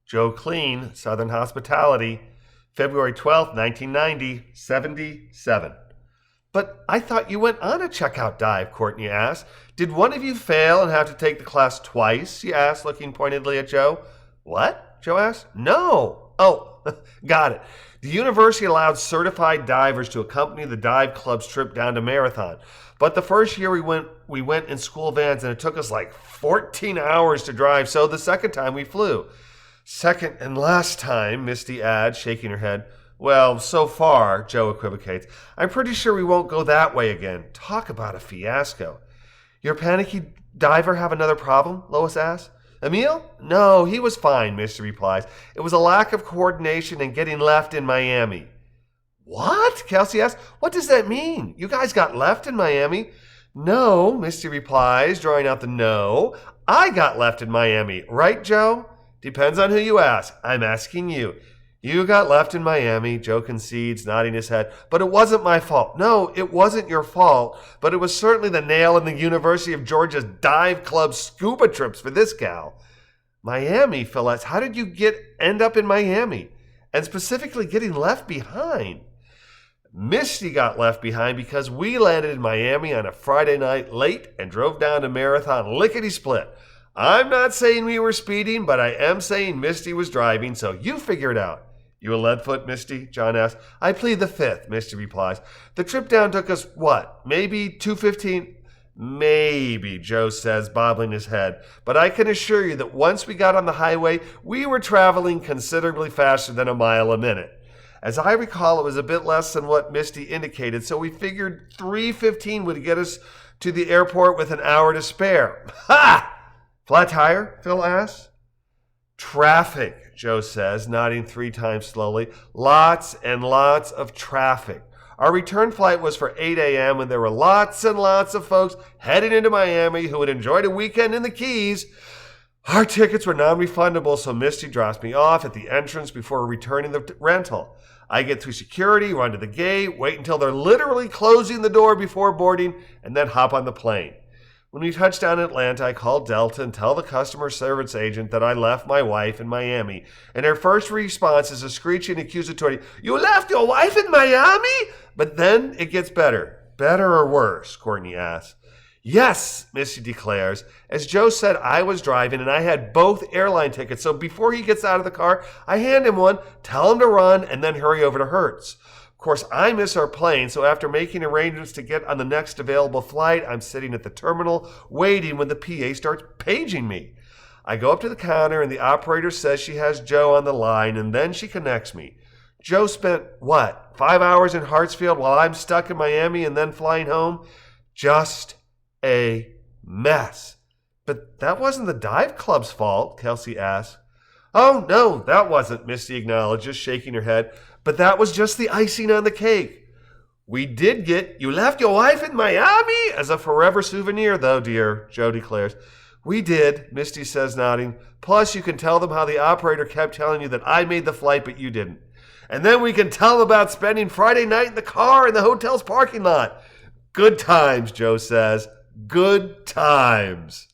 Joe Kleen, Southern Hospitality, February 12th, 1990, 77. But I thought you went on a checkout dive, Courtney asked. Did one of you fail and have to take the class twice? She asked, looking pointedly at Joe. What? Joe asked. No. Oh, got it. The university allowed certified divers to accompany the dive club's trip down to Marathon. But the first year we went in school vans and it took us like 14 hours to drive, so the second time we flew. Second and last time, Misty adds, shaking her head. Well, so far, Joe equivocates. I'm pretty sure we won't go that way again. Talk about a fiasco. Your panicky diver have another problem? Lois asks. Emil? No, he was fine, Misty replies. It was a lack of coordination and getting left in Miami. What? Kelsey asks. What does that mean? You guys got left in Miami? No, Misty replies, drawing out the no. I got left in Miami. Right, Joe? Depends on who you ask. I'm asking you. You got left in Miami, Joe concedes, nodding his head. But it wasn't my fault. No, it wasn't your fault, but it was certainly the nail in the University of Georgia's dive club scuba trips for this gal. Miami, Phyllis, how did you end up in Miami? And specifically getting left behind? Misty got left behind because we landed in Miami on a Friday night late and drove down to Marathon lickety-split. I'm not saying we were speeding, but I am saying Misty was driving, so you figure it out. You a leadfoot, Misty? John asks. I plead the fifth, Misty replies. The trip down took us, what, maybe 2:15? Maybe, Joe says, bobbling his head. But I can assure you that once we got on the highway, we were traveling considerably faster than a mile a minute. As I recall, it was a bit less than what Misty indicated, so we figured 3:15 would get us to the airport with an hour to spare. Ha! Flat tire? Phil asks. Traffic, Joe says, nodding 3 times slowly. Lots and lots of traffic. Our return flight was for 8 a.m. and there were lots and lots of folks heading into Miami who had enjoyed a weekend in the Keys. Our tickets were non-refundable, so Misty drops me off at the entrance before returning the rental. I get through security, run to the gate, wait until they're literally closing the door before boarding, and then hop on the plane. When we touch down in Atlanta, I call Delta and tell the customer service agent that I left my wife in Miami. And her first response is a screeching accusatory, "You left your wife in Miami?" But then it gets better. Better or worse, Courtney asks. Yes, Misty declares. As Joe said, I was driving and I had both airline tickets. So before he gets out of the car, I hand him one, tell him to run, and then hurry over to Hertz. Of course, I miss our plane, so after making arrangements to get on the next available flight, I'm sitting at the terminal waiting when the PA starts paging me. I go up to the counter and the operator says she has Joe on the line, and then she connects me. Joe spent, 5 hours in Hartsfield while I'm stuck in Miami and then flying home? Just a mess. But that wasn't the dive club's fault, Kelsey asked. Oh, no, that wasn't, Misty acknowledges, shaking her head. But that was just the icing on the cake. We did get, you left your wife in Miami as a forever souvenir, though, dear, Joe declares. We did, Misty says, nodding. Plus, you can tell them how the operator kept telling you that I made the flight, but you didn't. And then we can tell them about spending Friday night in the car in the hotel's parking lot. Good times, Joe says. Good times.